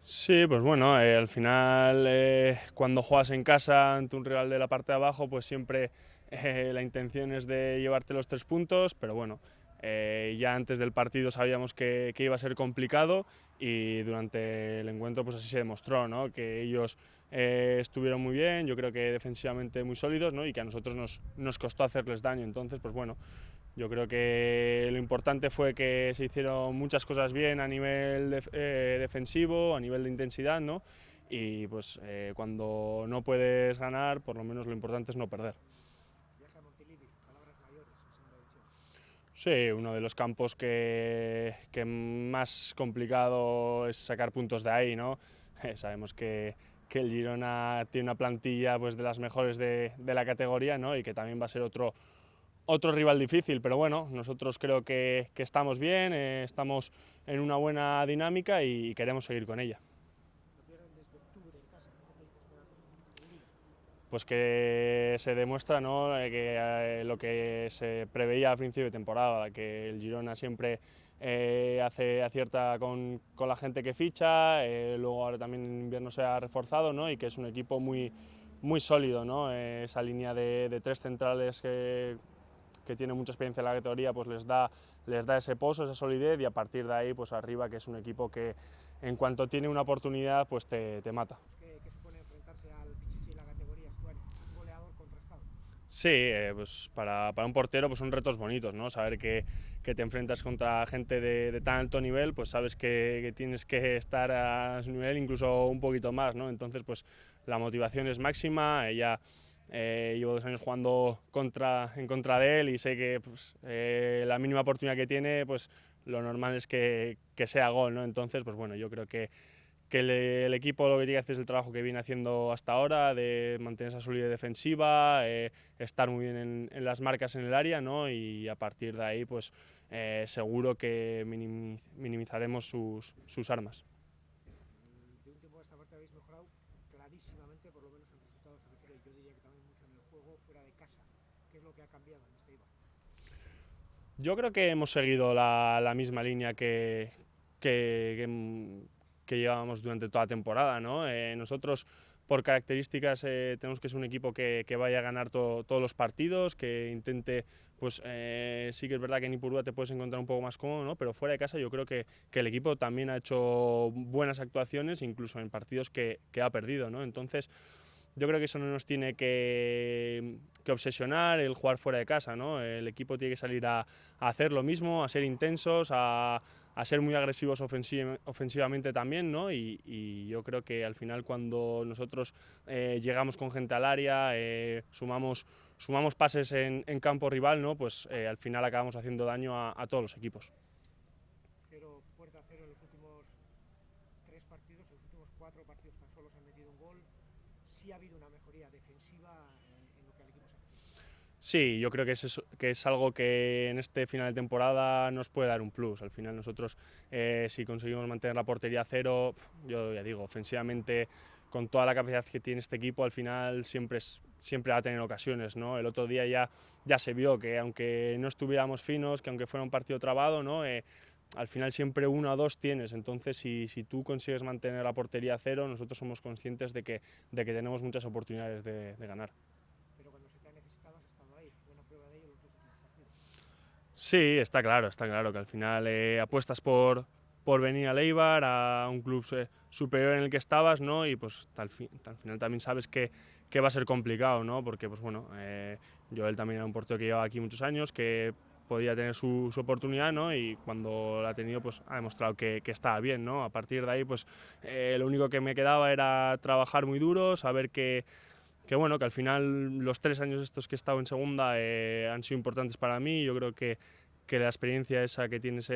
Sí, pues bueno, al final cuando juegas en casa ante un rival de la parte de abajo, pues siempre la intención es de llevarte los 3 puntos, pero bueno, ya antes del partido sabíamos que iba a ser complicado y durante el encuentro pues así se demostró, ¿no? Que ellos estuvieron muy bien, yo creo que defensivamente muy sólidos, ¿no? Y que a nosotros nos costó hacerles daño, entonces pues bueno, yo creo que lo importante fue que se hicieron muchas cosas bien a nivel defensivo, a nivel de intensidad, ¿no? Y pues cuando no puedes ganar, por lo menos lo importante es no perder. Viaje a Montilivi, palabras mayores en segunda división. Sí, uno de los campos que más complicado es sacar puntos de ahí, ¿no? Sabemos que el Girona tiene una plantilla pues, de las mejores de la categoría, ¿no? Y que también va a ser otro rival difícil, pero bueno, nosotros creo que estamos bien, estamos en una buena dinámica y queremos seguir con ella. No pierden desde octubre en casa. ¿Cómo te dice este dato en Liga? Pues que se demuestra, ¿no? Que lo que se preveía a principio de temporada, que el Girona siempre acierta con la gente que ficha, luego ahora también en invierno se ha reforzado, ¿no? Y que es un equipo muy sólido, ¿no? Esa línea de 3 centrales que tiene mucha experiencia en la categoría, pues les da ese pozo, esa solidez y a partir de ahí, pues arriba, que es un equipo que en cuanto tiene una oportunidad, pues te mata. ¿Qué supone enfrentarse al Pichichi en la categoría, Stuani? Un goleador contrastado. Sí, pues para un portero pues son retos bonitos, ¿no? Saber que te enfrentas contra gente de tan alto nivel, pues sabes que tienes que estar a su nivel, incluso un poquito más, ¿no? Entonces, pues la motivación es máxima, ella llevo 2 años jugando en contra de él y sé que pues, la mínima oportunidad que tiene, pues lo normal es que sea gol, ¿no? Entonces, pues bueno, yo creo que el equipo lo que tiene que hacer es el trabajo que viene haciendo hasta ahora, de mantener esa solidez defensiva, estar muy bien en las marcas en el área, ¿no? Y a partir de ahí, pues seguro que minimizaremos sus armas. De un tiempo a esta parte habéis mejorado clarísimamente, por lo menos en resultados se refiere, yo diría que también mucho en el juego fuera de casa. ¿Qué es lo que ha cambiado en este IVA? Yo creo que hemos seguido la misma línea que, que llevábamos durante toda la temporada, ¿no? Nosotros, por características, tenemos que ser un equipo que vaya a ganar todos los partidos, que intente, pues sí que es verdad que en Ipurúa te puedes encontrar un poco más cómodo, ¿no? Pero fuera de casa yo creo que el equipo también ha hecho buenas actuaciones, incluso en partidos que ha perdido, ¿no? Entonces, yo creo que eso no nos tiene que obsesionar el jugar fuera de casa, ¿no? El equipo tiene que salir a hacer lo mismo, a ser intensos, a ser muy agresivos ofensivamente también, ¿no? Y yo creo que al final cuando nosotros llegamos con gente al área, sumamos pases en campo rival, ¿no? Pues al final acabamos haciendo daño a todos los equipos. Cero, puerta a cero en los últimos tres partidos, en los últimos cuatro partidos tan solo se han metido un gol. Sí ha habido una mejoría defensiva en lo que al equipo se refiere. Sí, yo creo que es algo que en este final de temporada nos puede dar un plus. Al final nosotros, si conseguimos mantener la portería a cero, yo ya digo, ofensivamente, con toda la capacidad que tiene este equipo, al final siempre va a tener ocasiones, ¿no? El otro día ya se vio que aunque no estuviéramos finos, que aunque fuera un partido trabado, ¿no? Al final siempre una o dos tienes, entonces si tú consigues mantener la portería a cero, nosotros somos conscientes de que tenemos muchas oportunidades de ganar. Pero cuando se te ha necesitado has estado ahí. Buena prueba de ello los dos últimos partidos. Sí, está claro que al final apuestas por venir a Eibar, a un club superior en el que estabas, ¿no? Y pues al final también sabes que va a ser complicado, ¿no? Porque, pues bueno, Joel también era un portero que llevaba aquí muchos años, que podía tener su oportunidad, ¿no? Y cuando la ha tenido, pues ha demostrado que estaba bien, ¿no? A partir de ahí, pues lo único que me quedaba era trabajar muy duro, saber que bueno, que al final los 3 años estos que he estado en segunda han sido importantes para mí. Yo creo que la experiencia esa que tienes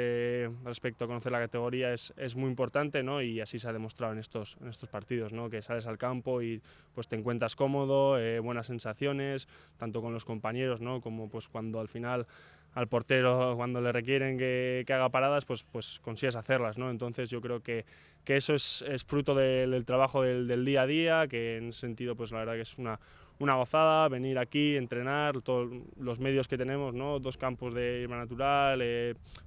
respecto a conocer la categoría es muy importante, ¿no? Y así se ha demostrado en estos partidos, ¿no? Que sales al campo y pues te encuentras cómodo, buenas sensaciones, tanto con los compañeros, ¿no? Como pues cuando al final al portero, cuando le requieren que haga paradas, pues consigues hacerlas, ¿no? Entonces yo creo que eso es fruto del trabajo del día a día, que en ese sentido, pues la verdad que es una gozada venir aquí, entrenar, todos los medios que tenemos, ¿no? 2 campos de hierba natural,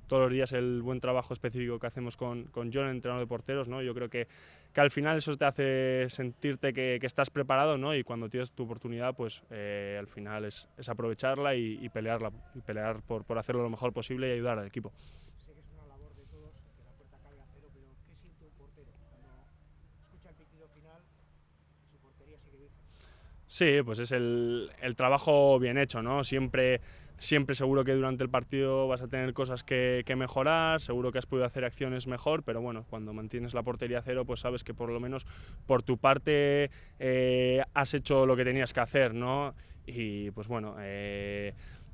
todos los días el buen trabajo específico que hacemos con John, el entrenador de porteros, ¿no? Yo creo que al final eso te hace sentirte que estás preparado, ¿no? Y cuando tienes tu oportunidad, pues al final es aprovecharla y pelear por hacerlo lo mejor posible y ayudar al equipo. Sé que es una labor de todos, que la puerta acabe a cero, pero ¿qué siente un portero cuando escucha el pitido final y su portería sigue virgen? Sí, pues es el trabajo bien hecho, ¿no? Siempre seguro que durante el partido vas a tener cosas que mejorar, seguro que has podido hacer acciones mejor, pero bueno, cuando mantienes la portería a cero, pues sabes que por lo menos por tu parte has hecho lo que tenías que hacer, ¿no? Y pues bueno,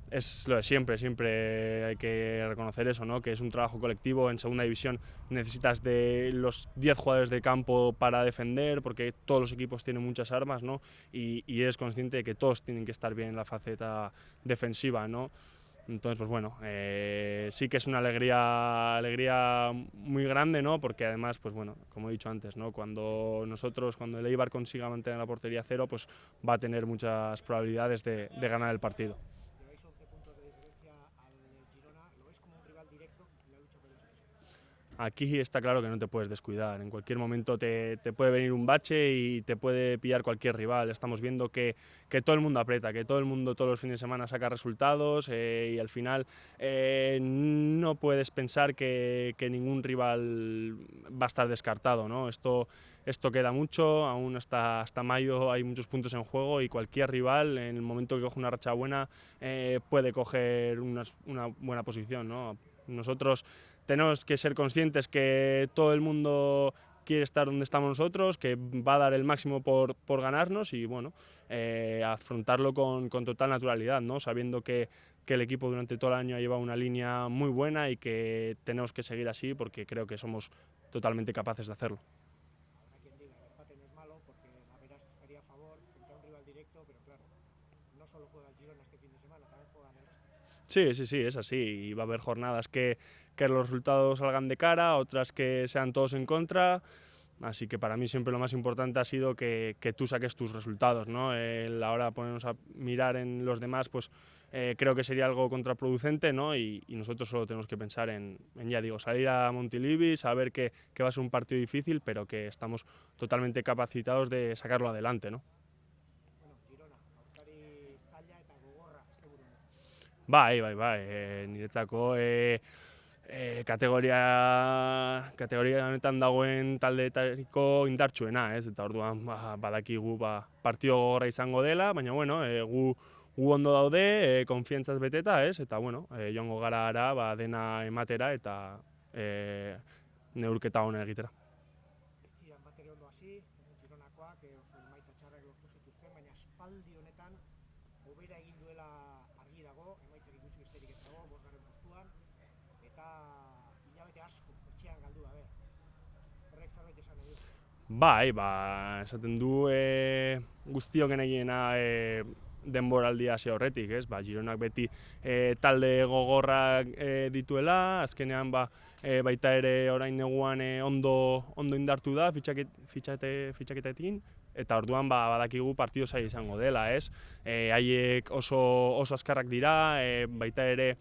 es lo de siempre, siempre hay que reconocer eso, ¿no? Que es un trabajo colectivo. En segunda división necesitas de los 10 jugadores de campo para defender, porque todos los equipos tienen muchas armas, ¿no? Y eres consciente de que todos tienen que estar bien en la faceta defensiva, ¿no? Entonces, pues bueno, sí que es una alegría muy grande, ¿no? Porque además, pues bueno, como he dicho antes, ¿no? Cuando el Eibar consiga mantener la portería a cero, pues va a tener muchas probabilidades de ganar el partido. Lleváis 11 puntos de diferencia al Girona, ¿lo veis como un rival directo en la lucha por el descenso? Aquí está claro que no te puedes descuidar. En cualquier momento te puede venir un bache y te puede pillar cualquier rival. Estamos viendo que todo el mundo aprieta, que todo el mundo todos los fines de semana saca resultados y al final no puedes pensar que ningún rival va a estar descartado, ¿no? Esto queda mucho, aún hasta mayo hay muchos puntos en juego y cualquier rival en el momento que coge una racha buena puede coger una buena posición, ¿no? Nosotros tenemos que ser conscientes que todo el mundo quiere estar donde estamos nosotros, que va a dar el máximo por ganarnos y bueno, afrontarlo con total naturalidad, ¿no? Sabiendo que el equipo durante todo el año ha llevado una línea muy buena y que tenemos que seguir así porque creo que somos totalmente capaces de hacerlo. Habrá quien diga, el empate no es malo porque la veras estaría a favor frente a un rival directo, pero claro, no solo juega el Girona este fin de semana, también juegan el resto. Sí, sí, sí, es así. Y va a haber jornadas que los resultados salgan de cara, otras que sean todos en contra. Así que para mí siempre lo más importante ha sido que tú saques tus resultados, ¿no? Ahora ponernos a mirar en los demás, pues creo que sería algo contraproducente, ¿no? Y nosotros solo tenemos que pensar ya digo, salir a Montilivi, saber que va a ser un partido difícil, pero que estamos totalmente capacitados de sacarlo adelante, ¿no? Bueno, Girona, aurkari zaila eta gogorra asteburua. Bai, niretzako kategoria honetan dagoen taldeetariko indartsuena, ez? Eta orduan badakigu partio gogorra izango dela, baina bueno, gu ondo daude, konfiantzaz beteta, ez? Eta bueno, joango gara ara dena ematera eta neurketa ona egitera. Etzian batere ondo hasi, Gironakoak oso emaitza txarrak lortu zituzten, baina espaldi honetan hobera egin duela argi dago, emaitzak ikusi besterik ez dago, 5. postuan, eta hilabete asko etxean galdu gabe. Horrek zerbait esan nahi du. Bai, esaten du guztiok genekiena denboraldia hasi horretik, ez? Gironak beti talde gogorrak dituela, azkenean baita ere orain neguan ondo indartu da fitxaketekin, eta orduan badakigu partido zaila izango dela, ez? Haiek oso azkarrak dira, baita ere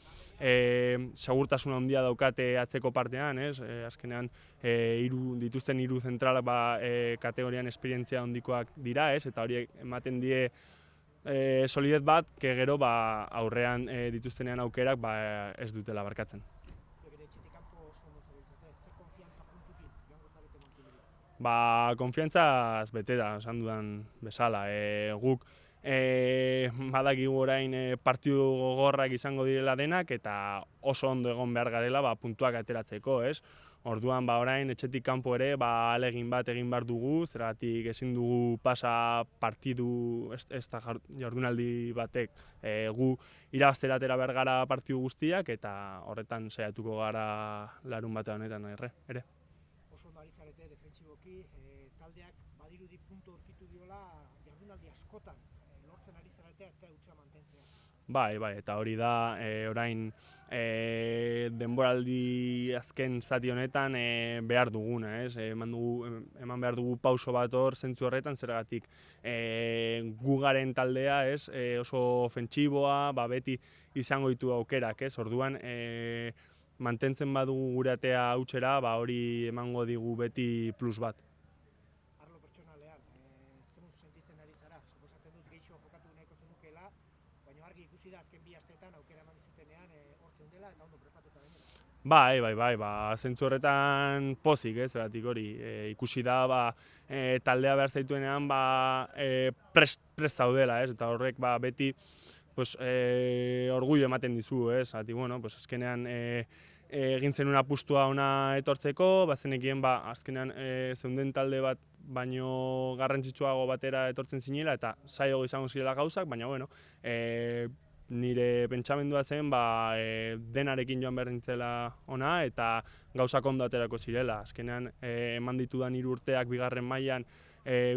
segurtasun handia daukate atzeko partean, ez? Azkenean dituzten hiru zentralak kategorian esperientzia handikoak dira, ez? Eta horiek ematen die solidez bat, que gero aurrean dituztenean aukerak ez dutela barkatzen. Zuek ere etxetik kanpo oso ondo zabiltzate, ze konfiantza puntukin joango zarete Montilivi? Konfiantzaz bete da, esan dudan bezala. Guk badakigu orain partidu gogorrak izango direla denak eta oso ondo egon behar garela puntuak ateratzeko, ez? Orduan orain etxetik kanpo ere ahalegin bat egin behar dugu, zergatik ezin dugu pasa partidu ez da jardunaldi batek gu irabaztera atera behar gara partidu guztiak eta horretan saiatuko gara larun batean honetan ere. Oso ondo ari defentsiboki, taldeak badirudi puntu aurkitu diola jardunaldi askotan lortzen ari zaratea eta eutxa mantentzea. Bai, eta hori da orain denboraldi azken zati honetan behar duguna, ez? Eman behar dugu pauso bat hor zentzu horretan, zergatik gu garen taldea, ez? Oso ofentsiboa, beti izango ditu aukerak, ez? Orduan mantentzen badugu gure atea hautsera, hori emango digu beti plus bat. Arlo pertsonalean, zer sentitzen ari zara? Suposatzen dut gehixo jokatu nahiko zenukela, baina argi ikusi da azken 2 asteetan aukera eman dizutenean hortzen dela eta ondo prestatuta gainera. Bai, zentzu horretan pozik, ez, zeratik hori, ikusi da, taldea behar zaituenean, prest zaudela, ez, eta horrek, beti, orgullo ematen dizu, ez, zeratik, bueno, azkenean, egin zenuen apustua ona etortzeko, zenekien, azkenean, zeunden talde bat, baino garrantzitsuago batera etortzen zinela, eta zailo izango zirela gauzak, baina, bueno, nire pentsamendua zen denarekin joan behar nintzela ona eta gauzak ondo aterako zirela. Azkenean eman ditudan 3 urteak bigarren mailan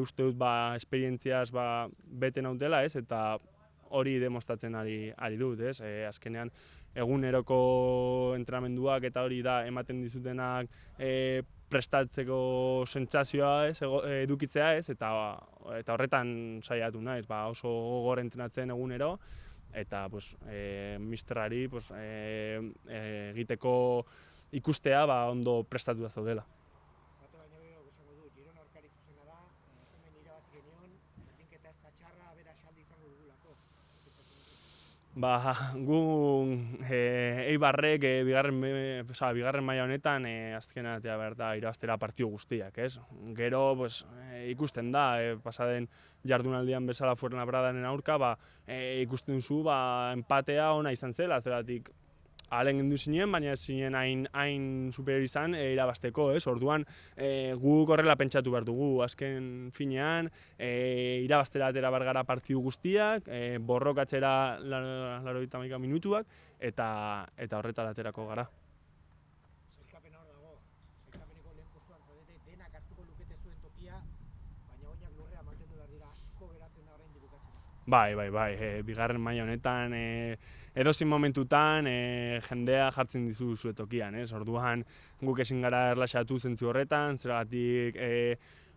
uste dut esperientziaz bete nautela, ez? Eta hori demostratzen ari dut, ez? Azkenean eguneroko entrenamenduak eta hori da ematen dizutenak prestatzeko sentsazioa, ez, edukitzea, ez? Eta horretan saiatu naiz, oso gogor entrenatzen egunero, eta misterrari egiteko ikustea ondo prestatuta zaudela. Bate baino gehiago esango du, Girona aurkari zuzena da, hemen irabazi genion, berdinketa ez da txarra, aberasaldi izango dugulako. Gu Eibarrek bigarren maila honetan azkena behar da irabaztera partidu guztiak, ez? Gero ikusten da, pasaden jardunaldian bezala Fuenlabradaren aurka, ikusten duzu empatea ona izan zela, zeratik ahalegindu zinen, baina ez zinen hain superior izan irabazteko, ez? Orduan guk horrela pentsatu behar dugu, azken finean, irabaztera atera behar gara partidu guztiak, borrokatzera 80 minutuak, eta horretara aterako gara. Sailkapena hor dago, sailkapeneko lehen postuan zaudete, denak hartuko lukete zuen tokia, baina oinak lurrea mantendu behar dira, asko geratzen da orain bukatzera. Bai, bigarren maila honetan, edozein momentutan jendea jartzen dizu zure tokian, ez? Orduan guk ezin gara erlaxatu zentzu horretan, zergatik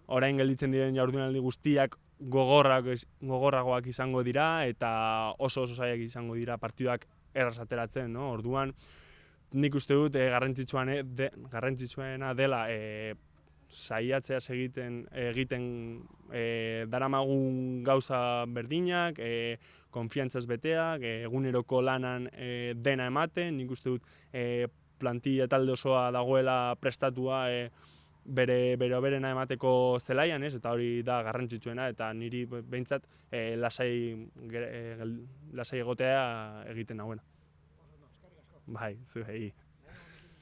orain gelditzen diren jardunaldi guztiak gogorragoak izango dira eta oso zailak izango dira partiduak erraz ateratzen, no? Orduan nik uste dut garrantzitsuena dela saiatzeaz egiten daramagun gauza berdinak, konfiantzaz beteak, eguneroko lanan dena ematen, nik uste dut plantilla talde osoa dagoela prestatua bere hoberena emateko zelaian, ez? Eta hori da garrantzitsuena, eta niri behintzat lasai egotea egiten nagoena. Bai, zuei.